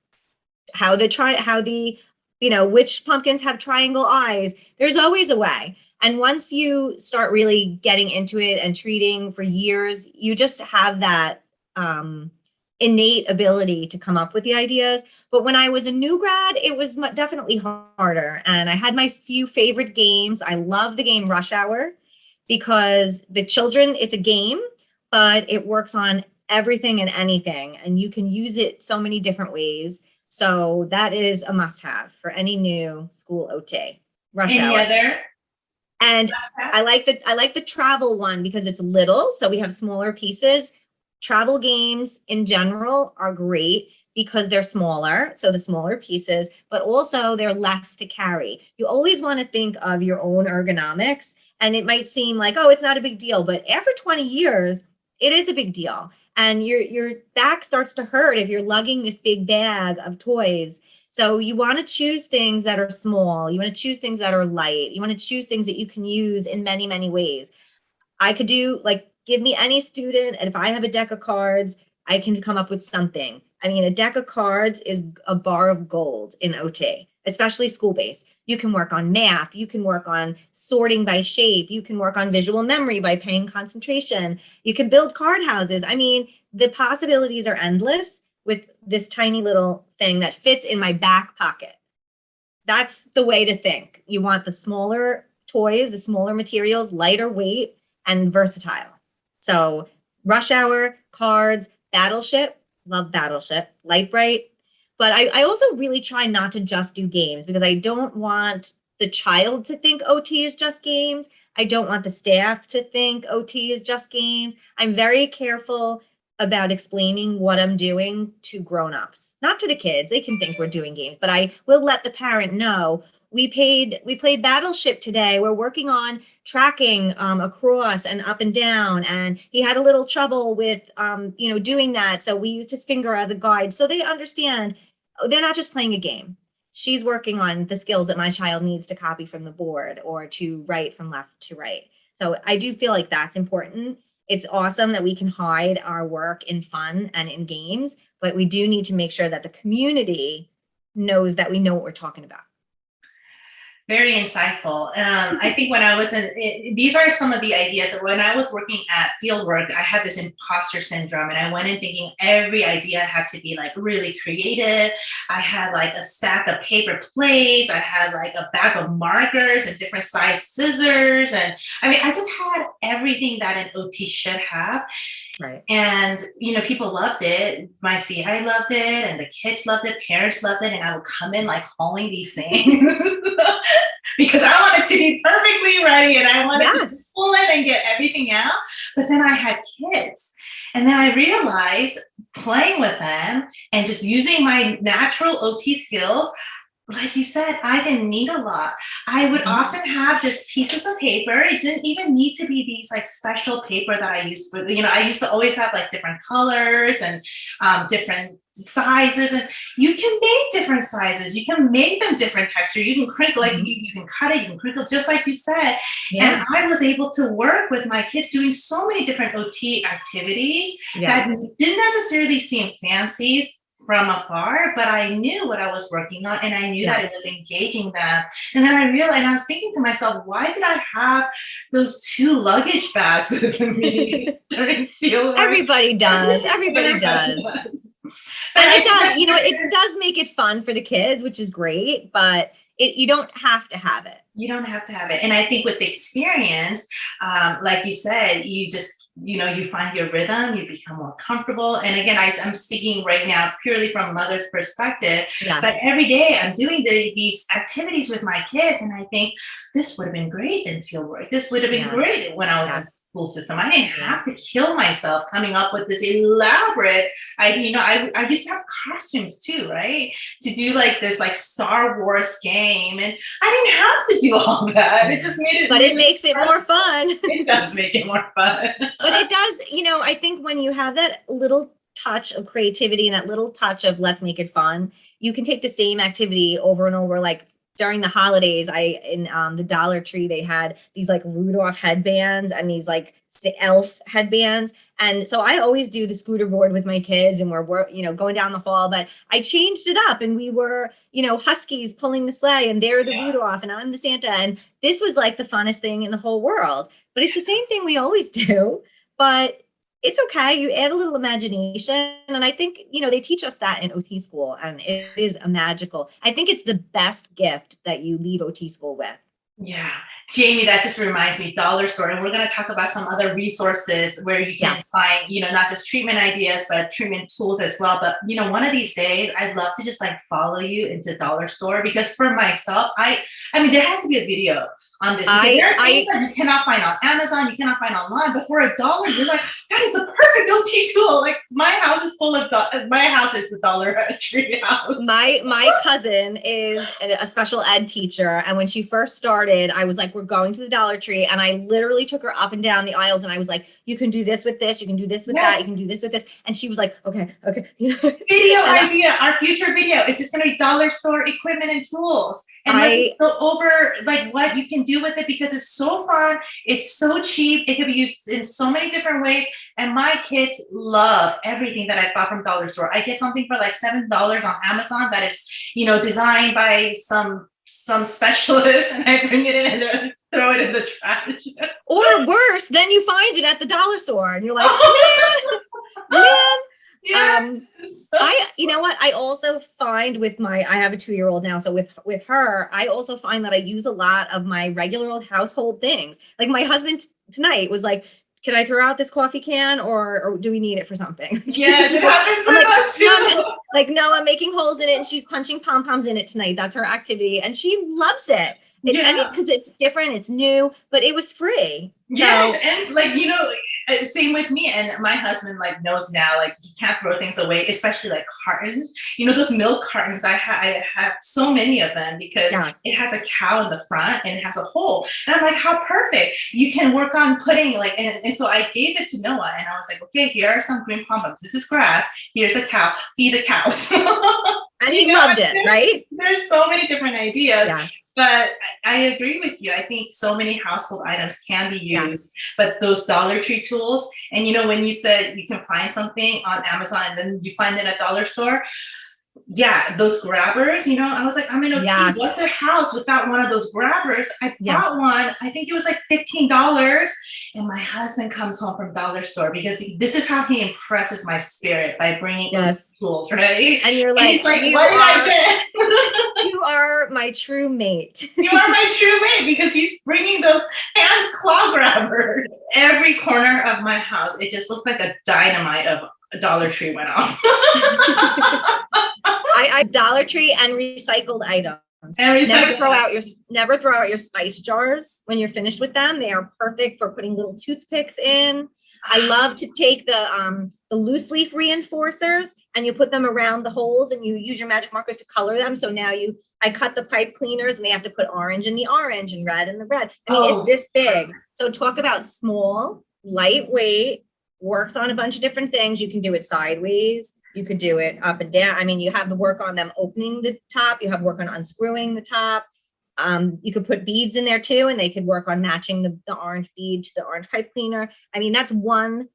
which pumpkins have triangle eyes. There's always a way. And once you start really getting into it and treating for years, you just have that, innate ability to come up with the ideas. But when I was a new grad, it was definitely harder. And I had my few favorite games. I love the game Rush Hour, because the children, it's a game, but it works on everything and anything. And you can use it so many different ways. So that is a must-have for any new school OT. Rush Hour. Other? And I like the travel one because it's little. So we have smaller pieces. Travel games in general are great because they're smaller, so the smaller pieces, but also they're less to carry. You always want to think of your own ergonomics And it might seem like, oh, it's not a big deal, but after 20 years, it is a big deal. And your back starts to hurt if you're lugging this big bag of toys. So you want to choose things that are small. You want to choose things that are light. You want to choose things that you can use in many, many ways. I could do like, give me any student, and if I have a deck of cards, I can come up with something. I mean, a deck of cards is a bar of gold in OT, especially school-based. You can work on math, you can work on sorting by shape, you can work on visual memory by paying concentration, you can build card houses. I mean, the possibilities are endless with this tiny little thing that fits in my back pocket. That's the way to think. You want the smaller toys, the smaller materials, lighter weight, and versatile. So Rush Hour, cards, Battleship, love Battleship, Light Bright. But I also really try not to just do games because I don't want the child to think OT is just games. I don't want the staff to think OT is just games. I'm very careful about explaining what I'm doing to grown-ups, not to the kids. They can think we're doing games, but I will let the parent know we played Battleship today. We're working on tracking across and up and down, and he had a little trouble with doing that. So we used his finger as a guide, so they understand they're not just playing a game. She's working on the skills that my child needs to copy from the board or to write from left to right. So I do feel like that's important. It's awesome that we can hide our work in fun and in games, but we do need to make sure that the community knows that we know what we're talking about. Very insightful. I think when I was these are some of the ideas that when I was working at fieldwork, I had this imposter syndrome, and I went in thinking every idea had to be like really creative. I had like a stack of paper plates. I had like a bag of markers and different size scissors. And I mean, I just had everything that an OT should have. Right. And, people loved it. My CI loved it, and the kids loved it, parents loved it. And I would come in like hauling these things because I wanted to be perfectly ready and I wanted to pull in and get everything out. But then I had kids. And then I realized playing with them and just using my natural OT skills, like you said, I didn't need a lot. I would often have just pieces of paper. It didn't even need to be these like special paper that I used for, I used to always have like different colors and different sizes, and you can make different sizes. You can make them different texture. You can crinkle, like you can cut it, you can crinkle, just like you said. Yeah. And I was able to work with my kids doing so many different OT activities that didn't necessarily seem fancy from afar, but I knew what I was working on, and I knew that it was engaging them. And then I realized, I was thinking to myself, why did I have those 2 luggage bags with me during field work? Everybody does. Everybody does. And it does, it does make it fun for the kids, which is great, but you don't have to have it. You don't have to have it. And I think with the experience, like you said, you just, you find your rhythm, you become more comfortable. And again, I'm speaking right now purely from a mother's perspective, but every day I'm doing these activities with my kids. And I think this would have been great in fieldwork. This would have been great when I was in school system. I didn't have to kill myself coming up with this elaborate, I used to have costumes too, right? To do like this like Star Wars game. And I didn't have to do all that. It just made it. But it makes it more fun. It does make it more fun. But it does, I think when you have that little touch of creativity and that little touch of let's make it fun, you can take the same activity over and over. Like during the holidays, in the Dollar Tree, they had these like Rudolph headbands and these like elf headbands. And so I always do the scooter board with my kids, and we're going down the hall, but I changed it up, and we were, Huskies pulling the sleigh, and they're the Rudolph and I'm the Santa. And this was like the funnest thing in the whole world, but it's the same thing we always do, but it's okay. You add a little imagination. And I think, they teach us that in OT school, and it is a magical, I think it's the best gift that you leave OT school with. Yeah. Jaime, that just reminds me, dollar store. And we're going to talk about some other resources where you can find, not just treatment ideas, but treatment tools as well. But, one of these days, I'd love to just like follow you into dollar store, because for myself, I mean, there has to be a video on this. There are things that you cannot find on Amazon, you cannot find online, but for $1, you're like, that is the perfect OT OT tool. Like my house is full of, my house is the Dollar Tree house. My cousin is a special ed teacher. And when she first started, I was like, we're going to the Dollar Tree. And I literally took her up and down the aisles. And I was like, you can do this with this. You can do this with that. You can do this with this. And she was like, okay. Video idea, our future video. It's just going to be dollar store equipment and tools. And let's go over like what you can do with it because it's so fun. It's so cheap. It can be used in so many different ways. And my kids love everything that I bought from Dollar Store. I get something for like $7 on Amazon that is, designed by some specialist, and I bring it in and throw it in the trash. Or worse, then you find it at the dollar store and you're like, man. Yes. You know what? I also find I have a 2-year-old now. So with her, I also find that I use a lot of my regular old household things. Like my husband tonight was like, can I throw out this coffee can or do we need it for something? Yeah, it happens with us too. No, I'm making holes in it and she's punching pom-poms in it tonight. That's her activity. And she loves it. Because it's different, it's new, but it was free. Yes, and same with me. And my husband knows now, you can't throw things away, especially cartons. Those milk cartons. I have so many of them because it has a cow in the front and it has a hole. And I'm like, how perfect! You can work on putting and so I gave it to Noah, and I was like, okay, here are some green pom-poms. This is grass. Here's a cow. Feed the cows. And he loved it, right? There's so many different ideas. Yes. But I agree with you. I think so many household items can be used, but those Dollar Tree tools, and when you said you can find something on Amazon and then you find it at dollar store, those grabbers, I was like, I'm in OT. What's a house without one of those grabbers? I bought one. I think it was like $15. And my husband comes home from dollar store because this is how he impresses my spirit by bringing those tools, right? And you're like, and he's like, what did I get? You are my true mate. You are my true mate because he's bringing those hand claw grabbers. Every corner of my house, it just looked like a dynamite of a Dollar Tree went off. I Dollar Tree and recycled items. Never throw out your spice jars when you're finished with them. They are perfect for putting little toothpicks in. I love to take the loose leaf reinforcers and you put them around the holes and you use your magic markers to color them. So now I cut the pipe cleaners and they have to put orange in the orange and red in the red. I mean, it's this big. So talk about small, lightweight, works on a bunch of different things. You can do it sideways. You could do it up and down. I mean, you have the work on them opening the top. You have work on unscrewing the top. You could put beads in there too, and they could work on matching the orange bead to the orange pipe cleaner. I mean, that's one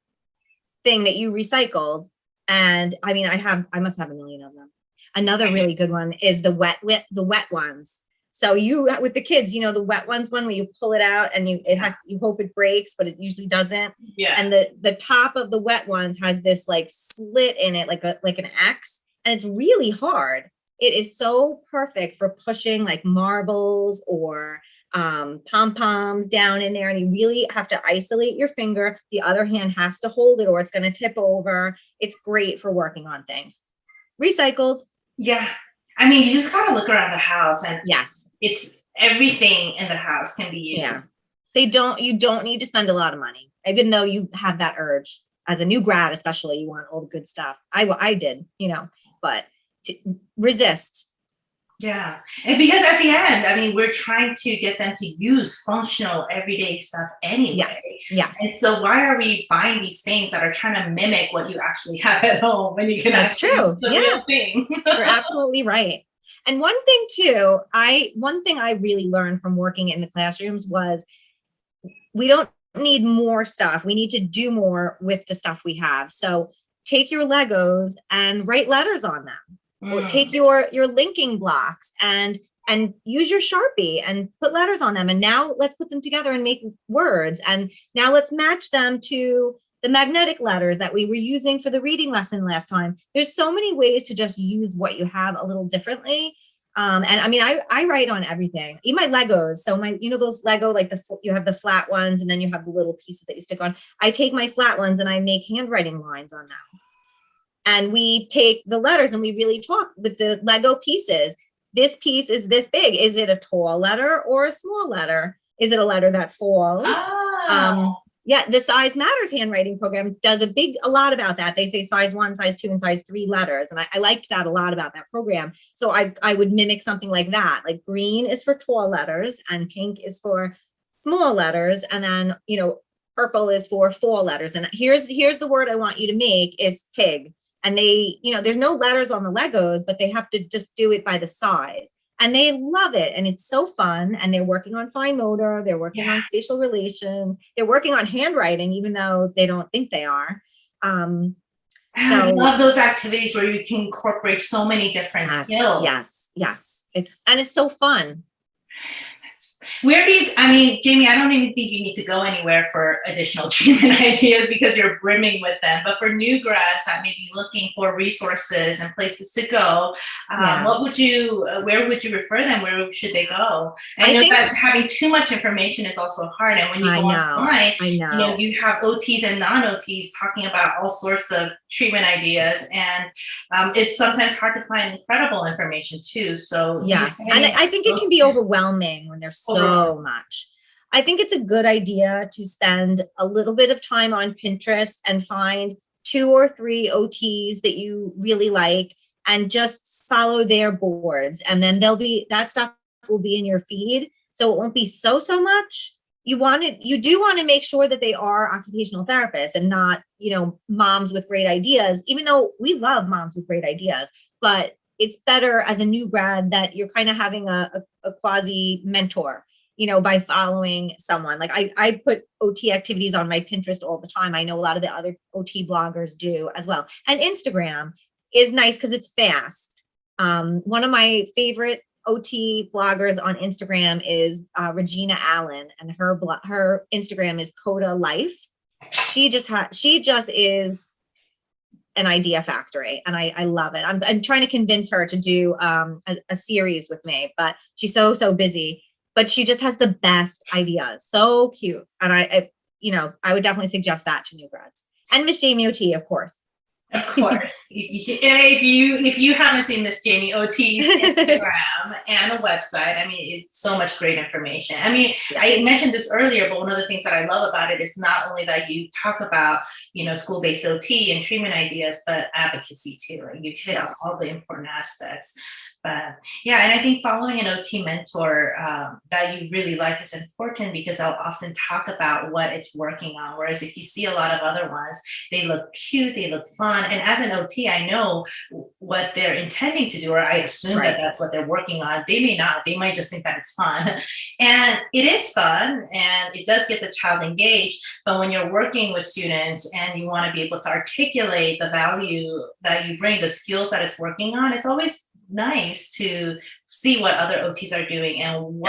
thing that you recycled. And I mean, I must have a million of them. Another really good one is the wet ones. So you, with the kids, the wet ones one where you pull it out and you hope it breaks, but it usually doesn't. Yeah. And the top of the wet ones has this slit in it, like an X, and it's really hard. It is so perfect for pushing marbles or pom-poms down in there. And you really have to isolate your finger. The other hand has to hold it or it's going to tip over. It's great for working on things. Recycled. Yeah. I mean, you just got to look around the house and it's everything in the house can be used. Yeah. You don't need to spend a lot of money, even though you have that urge as a new grad, especially you want all the good stuff. I did, but resist. Yeah. And because at the end, I mean, we're trying to get them to use functional everyday stuff anyway. Yes. And so why are we buying these things that are trying to mimic what you actually have at home when you can That's true. The real thing? You're absolutely right. And one thing too, one thing I really learned from working in the classrooms was we don't need more stuff. We need to do more with the stuff we have. So take your Legos and write letters on them. Or take your linking blocks and use your Sharpie and put letters on them. And now let's put them together and make words. And now let's match them to the magnetic letters that we were using for the reading lesson last time. There's so many ways to just use what you have a little differently. And I mean, I write on everything, even my Legos. So those Lego, you have the flat ones and then you have the little pieces that you stick on. I take my flat ones and I make handwriting lines on them. And we take the letters and we really talk with the Lego pieces. This piece is this big. Is it a tall letter or a small letter? Is it a letter that falls? Yeah, the Size Matters handwriting program does a lot about that. They say size 1, size 2, and size 3 letters. And I liked that a lot about that program. So I would mimic something like that. Like green is for tall letters and pink is for small letters. And then, purple is for 4 letters. And here's the word I want you to make is pig. And they, there's no letters on the Legos, but they have to just do it by the size. And they love it. And it's so fun. And they're working on fine motor. They're working on spatial relations. They're working on handwriting, even though they don't think they are. I love those activities where you can incorporate so many different skills. Yes. It's so fun. Where do you, Jaime, I don't even think you need to go anywhere for additional treatment ideas because you're brimming with them. But for new grads that may be looking for resources and places to go, where would you refer them? Where should they go? I know that having too much information is also hard. And when you go online, you have OTs and non-OTs talking about all sorts of treatment ideas. And it's sometimes hard to find incredible information too. So yes, and I think it can be overwhelming when there's so much. I think it's a good idea to spend a little bit of time on Pinterest and find 2 or 3 OTs that you really like and just follow their boards. And then that stuff will be in your feed. So it won't be so much. You do want to make sure that they are occupational therapists and not, moms with great ideas, even though we love moms with great ideas, but it's better as a new grad that you're kind of having a quasi mentor, by following someone. Like I put OT activities on my Pinterest all the time. I know a lot of the other OT bloggers do as well. And Instagram is nice because it's fast. One of my favorite OT bloggers on Instagram is Regina Allen, and her Instagram is Coda Life. She just is an idea factory, and I love it. I'm trying to convince her to do a series with me, but she's so busy. But she just has the best ideas. So cute, and I would definitely suggest that to new grads and Miss Jaime OT, of course. Of course. If you haven't seen Miss Jaime OT's Instagram and a website, it's so much great information. I mentioned this earlier, but one of the things that I love about it is not only that you talk about, school-based OT and treatment ideas, but advocacy too. You hit on all the important aspects. But yeah, and I think following an OT mentor that you really like is important because they'll often talk about what it's working on. Whereas if you see a lot of other ones, they look cute, they look fun. And as an OT, I know what they're intending to do, or I assume that that's what they're working on. They may not, they might just think that it's fun. And it is fun and it does get the child engaged. But when you're working with students and you want to be able to articulate the value that you bring, the skills that it's working on, it's always nice to see what other OTs are doing and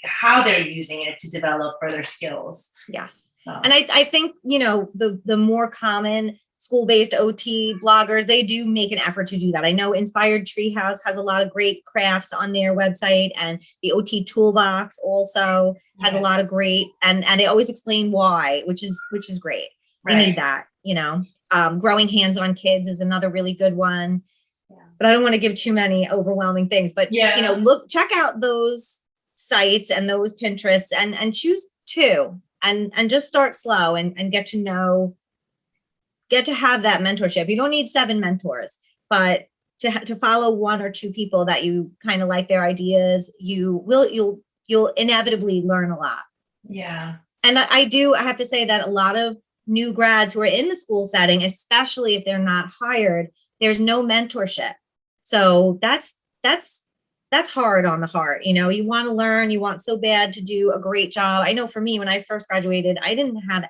how they're using it to develop further skills. Yes. And I think, the more common school-based OT bloggers, they do make an effort to do that. I know Inspired Treehouse has a lot of great crafts on their website, and the OT Toolbox also has a lot of great, and they always explain why, which is great. We need that, Growing Hands on Kids is another really good one. But I don't want to give too many overwhelming things, but check out those sites and those Pinterests and choose 2 and just start slow and get to have that mentorship. You don't need 7 mentors, but to follow 1 or 2 people that you kind of like their ideas, you'll inevitably learn a lot. Yeah. And I have to say that a lot of new grads who are in the school setting, especially if they're not hired, there's no mentorship. So that's hard on the heart. You want to learn, you want so bad to do a great job. I know for me, when I first graduated, I didn't have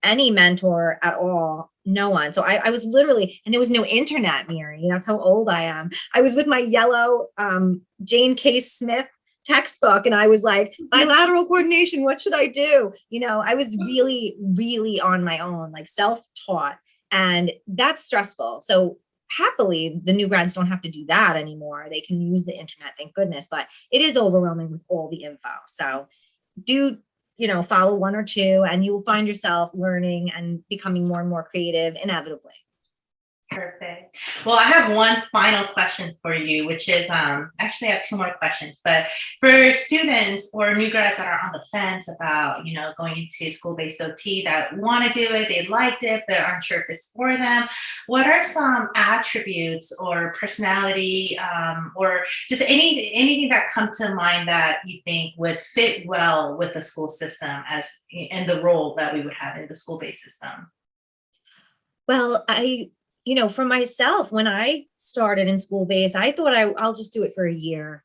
any mentor at all. No one. So I was literally, and there was no internet, Miri. That's how old I am. I was with my yellow Jane Case Smith textbook, and I was like, bilateral coordination, what should I do? I was really, really on my own, like self-taught, and that's stressful. So happily, the new grads don't have to do that anymore. They can use the internet, thank goodness, but it is overwhelming with all the info. So do, follow 1 or 2, and you will find yourself learning and becoming more and more creative inevitably. Perfect. Well, I have one final question for you, which is actually I have two more questions, but for students or new grads that are on the fence about, going into school-based OT that want to do it, they liked it, but aren't sure if it's for them. What are some attributes or personality or just anything that come to mind that you think would fit well with the school system as in the role that we would have in the school-based system? Well, for myself, when I started in school base, I thought I'll just do it for a year.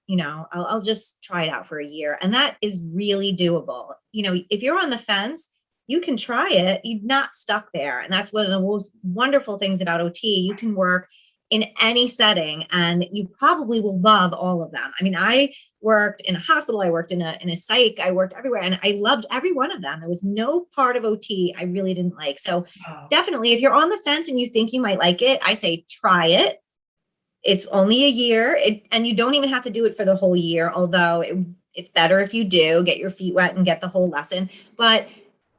I'll just try it out for a year. And that is really doable. If you're on the fence, you can try it. You're not stuck there. And that's one of the most wonderful things about OT. You can work in any setting and you probably will love all of them. I mean, I worked in a hospital, I worked in a psych, I worked everywhere, and I loved every one of them. There was no part of OT I really didn't like. So definitely, if you're on the fence and you think you might like it, I say try it. It's only a year, and you don't even have to do it for the whole year, although it's better if you do get your feet wet and get the whole lesson. But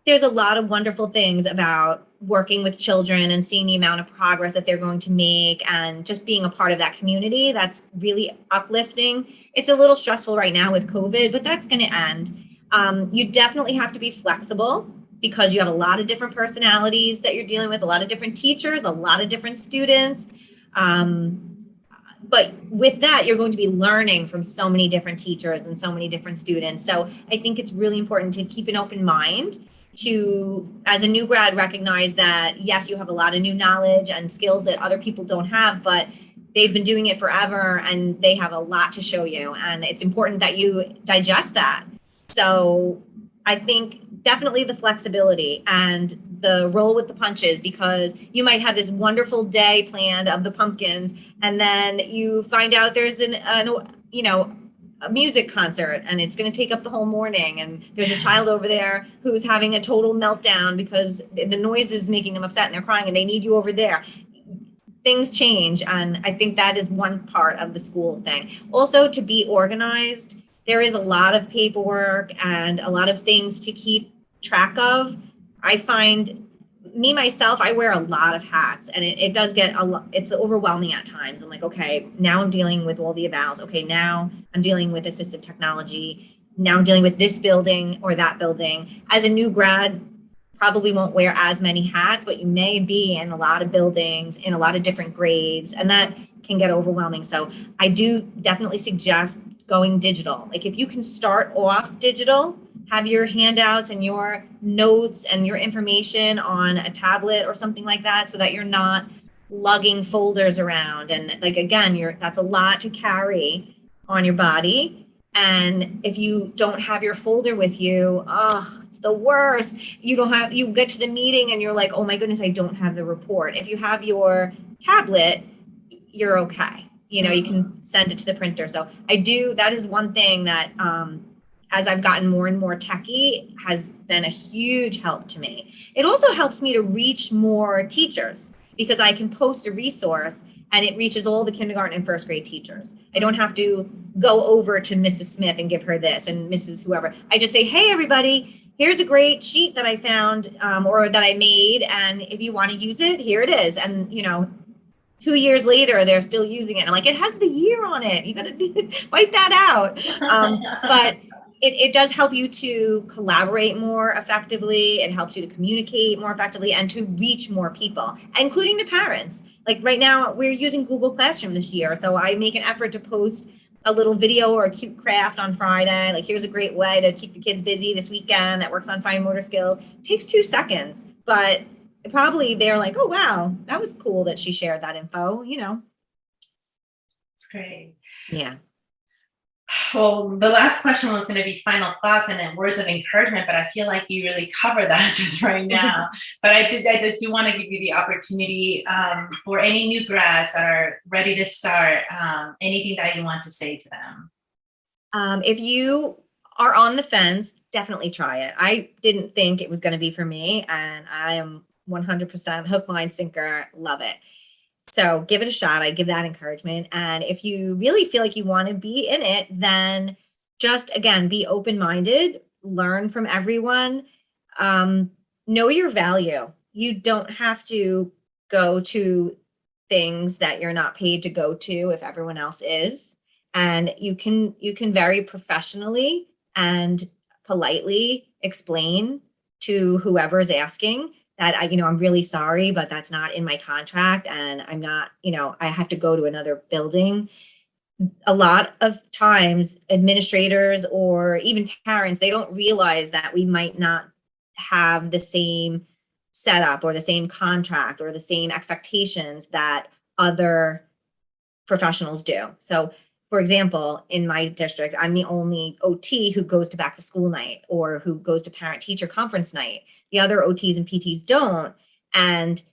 there's a lot of wonderful things about working with children and seeing the amount of progress that they're going to make and just being a part of that community. That's really uplifting. It's a little stressful right now with COVID, but that's going to end. You definitely have to be flexible because you have a lot of different personalities that you're dealing with, a lot of different teachers, a lot of different students. But with that, you're going to be learning from so many different teachers and so many different students. So I think it's really important to keep an open mind to, as a new grad, recognize that, yes, you have a lot of new knowledge and skills that other people don't have, but they've been doing it forever and they have a lot to show you. And it's important that you digest that. So I think definitely the flexibility and the roll with the punches, because you might have this wonderful day planned of the pumpkins, and then you find out there's a music concert and it's going to take up the whole morning, and there's a child over there who's having a total meltdown because the noise is making them upset and they're crying and they need you over there. Things change, and I think that is one part of the school thing. Also, to be organized, there is a lot of paperwork and a lot of things to keep track of. I find myself, I wear a lot of hats, and it does get it's overwhelming at times. I'm like, okay, now I'm dealing with all the evals. Okay, now I'm dealing with assistive technology. Now I'm dealing with this building or that building. As a new grad, probably won't wear as many hats, but you may be in a lot of buildings, in a lot of different grades, and that can get overwhelming. So I do definitely suggest going digital. Like if you can start off digital, have your handouts and your notes and your information on a tablet or something like that, so that you're not lugging folders around. And like, again, that's a lot to carry on your body. And if you don't have your folder with you, it's the worst. You get to the meeting and you're like, oh my goodness, I don't have the report. If you have your tablet, you're okay. You can send it to the printer. So that is one thing that, as I've gotten more and more techie, has been a huge help to me. It also helps me to reach more teachers because I can post a resource and it reaches all the kindergarten and first grade teachers. I don't have to go over to Mrs. Smith and give her this and Mrs. whoever. I just say, hey, everybody, here's a great sheet that I found or that I made. And if you want to use it, here it is. And, 2 years later, they're still using it. I'm like, it has the year on it. You got to write that out. But it does help you to collaborate more effectively. It helps you to communicate more effectively and to reach more people, including the parents. Like right now, we're using Google Classroom this year. So I make an effort to post a little video or a cute craft on Friday. Like, here's a great way to keep the kids busy this weekend that works on fine motor skills. It takes 2 seconds, but probably they're like, oh, wow, that was cool that she shared that info, It's great. Yeah. Well, the last question was going to be final thoughts and then words of encouragement, but I feel like you really covered that just right now. But I do want to give you the opportunity for any new grads that are ready to start, anything that you want to say to them. If you are on the fence, definitely try it. I didn't think it was going to be for me, and I am 100% hook, line, sinker, love it. So give it a shot. I give that encouragement. And if you really feel like you want to be in it, then just, again, be open-minded, learn from everyone, know your value. You don't have to go to things that you're not paid to go to if everyone else is. And you can very professionally and politely explain to whoever is asking that I'm really sorry, but that's not in my contract, and I'm not, I have to go to another building. A lot of times administrators or even parents, they don't realize that we might not have the same setup or the same contract or the same expectations that other professionals do. So for example, in my district, I'm the only OT who goes to back to school night or who goes to parent teacher conference night. The other OTs and PTs don't. And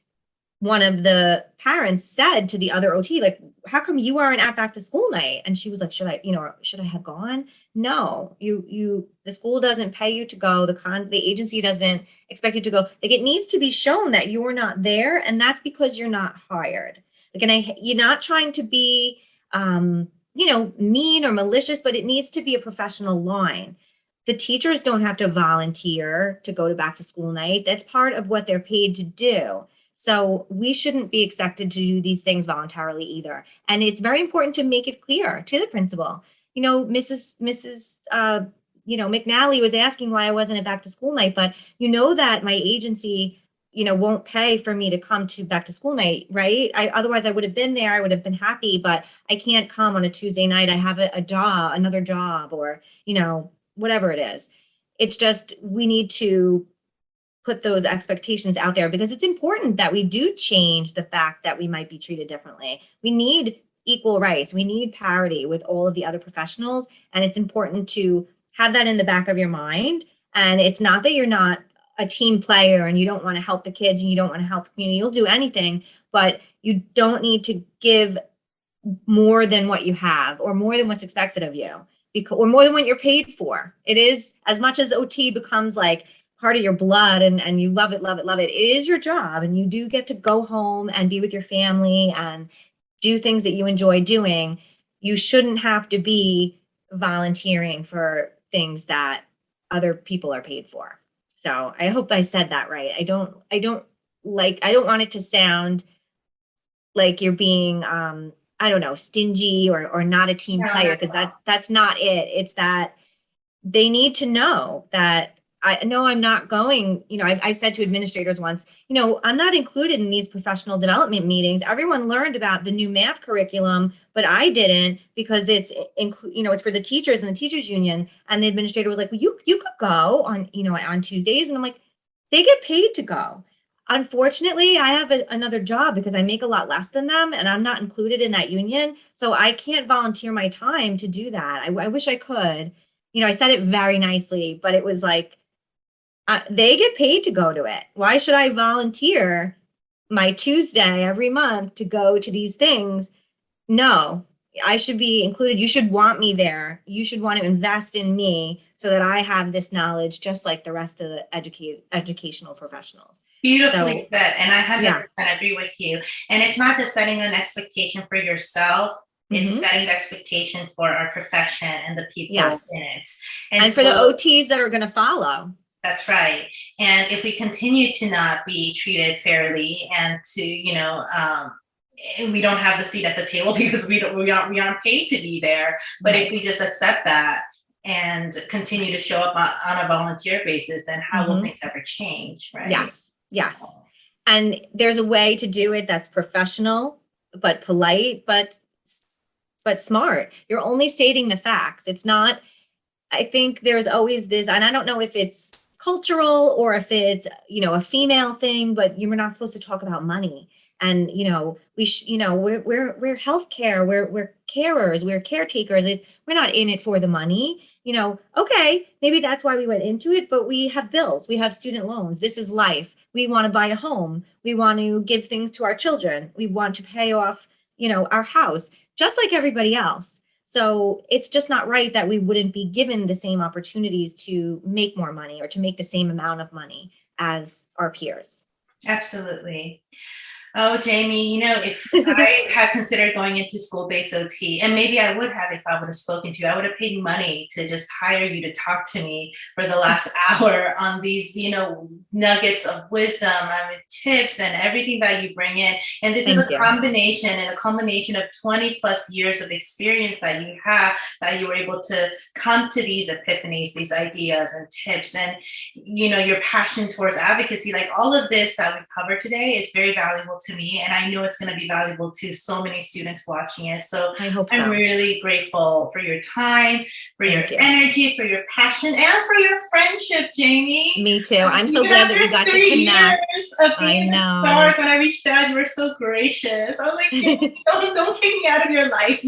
one of the parents said to the other OT, like, how come you aren't at back to school night? And she was like, should I have gone? No, the school doesn't pay you to go. The agency doesn't expect you to go. Like, it needs to be shown that you are not there. And that's because you're not hired. Like, and you're not trying to be, mean or malicious, but it needs to be a professional line. The teachers don't have to volunteer to go to back to school night. That's part of what they're paid to do. So we shouldn't be expected to do these things voluntarily either. And it's very important to make it clear to the principal. Mrs. McNally was asking why I wasn't at back to school night, but that my agency, won't pay for me to come to back to school night, right? Otherwise I would have been there. I would have been happy, but I can't come on a Tuesday night. I have another job, or, whatever it is. It's just, we need to put those expectations out there, because it's important that we do change the fact that we might be treated differently. We need equal rights. We need parity with all of the other professionals. And it's important to have that in the back of your mind. And it's not that you're not a team player and you don't want to help the kids and you don't want to help the community. You'll do anything, but you don't need to give more than what you have or more than what's expected of you, or more than what you're paid for. It is, as much as OT becomes like part of your blood and you love it, love it, love it. It is your job, and you do get to go home and be with your family and do things that you enjoy doing. You shouldn't have to be volunteering for things that other people are paid for. So I hope I said that right. I don't want it to sound like you're being, stingy or not a team player, because that's not it. It's that they need to know that I know I'm not going, I said to administrators once, I'm not included in these professional development meetings. Everyone learned about the new math curriculum, but I didn't, because it's for the teachers and the teachers union. And the administrator was like, well, you could go on, on Tuesdays. And I'm like, they get paid to go. Unfortunately, I have another job because I make a lot less than them and I'm not included in that union. So I can't volunteer my time to do that. I wish I could. I said it very nicely, but it was like, they get paid to go to it. Why should I volunteer my Tuesday every month to go to these things? No, I should be included. You should want me there. You should want to invest in me so that I have this knowledge just like the rest of the educational professionals. Beautifully said. And I 100% agree with you. And it's not just setting an expectation for yourself. It's setting the expectation for our profession and the people in it. And for the OTs that are going to follow. That's right. And if we continue to not be treated fairly and to, we don't have the seat at the table because we aren't paid to be there. But if we just accept that and continue to show up on a volunteer basis, then how will things ever change, right? Yes. And there's a way to do it that's professional, but polite, but smart. You're only stating the facts. It's not, I think there's always this, and I don't know if it's cultural or if it's, a female thing, but you're not supposed to talk about money. And, we're healthcare, we're carers, we're caretakers. We're not in it for the money, okay, maybe that's why we went into it, but we have bills, we have student loans. This is life. We want to buy a home. We want to give things to our children. We want to pay off, our house, just like everybody else. So it's just not right that we wouldn't be given the same opportunities to make more money or to make the same amount of money as our peers. Absolutely. Oh, Jamie, if I had considered going into school-based OT, and maybe I would have if I would have spoken to you, I would have paid money to just hire you to talk to me for the last hour on these, nuggets of wisdom and tips and everything that you bring in. And this is Thank a you. combination of 20 plus years of experience that you have, that you were able to come to these epiphanies, these ideas and tips, and, your passion towards advocacy, like all of this that we've covered today, it's very valuable to me, and I know it's going to be valuable to so many students watching it. So I hope so. I'm really grateful for your time, for Thank your you. energy, for your passion, and for your friendship, Jamie. Me too. I'm so glad that we got to 3 connect. years of being I know. dark. When I reached out, you were so gracious. I was like, Jamie, don't kick me out of your life.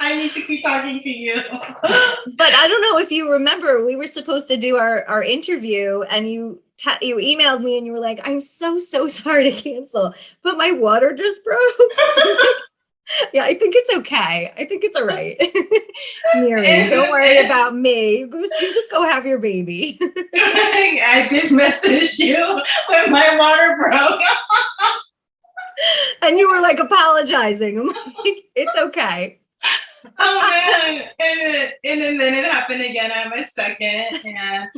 I need to keep talking to you. But I don't know if you remember, we were supposed to do our interview, and you emailed me and you were like, I'm so sorry to cancel, but my water just broke. Yeah, I think it's okay. I think it's all right. Miri, don't worry about me. You just go have your baby. I did message you when my water broke. And you were like apologizing. I'm like, it's okay. Oh man. And then it happened again. I have my second, and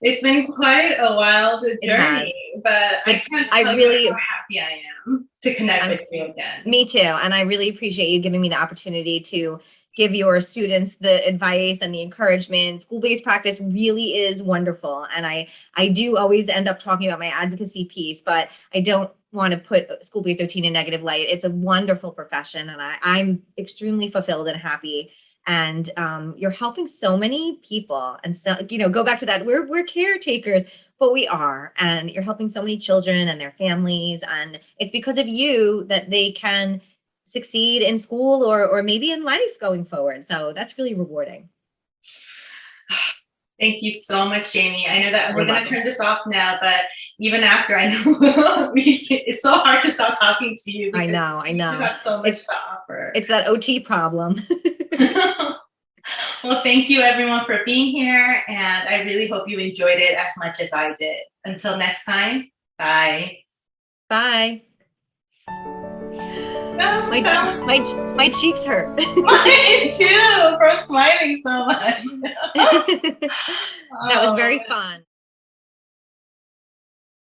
it's been quite a wild journey, but I can't tell you how happy I am to connect with you again. Me too. And I really appreciate you giving me the opportunity to give your students the advice and the encouragement. School-based practice really is wonderful. And I do always end up talking about my advocacy piece, but I don't want to put school-based OT in a negative light. It's a wonderful profession, and I'm extremely fulfilled and happy. And you're helping so many people. And so, go back to that. We're caretakers, but we are. And you're helping so many children and their families. And it's because of you that they can succeed in school or maybe in life going forward. So that's really rewarding. Thank you so much, Jamie. I know that we're going to turn this off now, but even after, I know it's so hard to stop talking to you. I know. You just have so much to offer. It's that OT problem. Well, thank you everyone for being here, and I really hope you enjoyed it as much as I did. Until next time, bye. Bye. My cheeks hurt. Mine too, for smiling so much. That was very fun.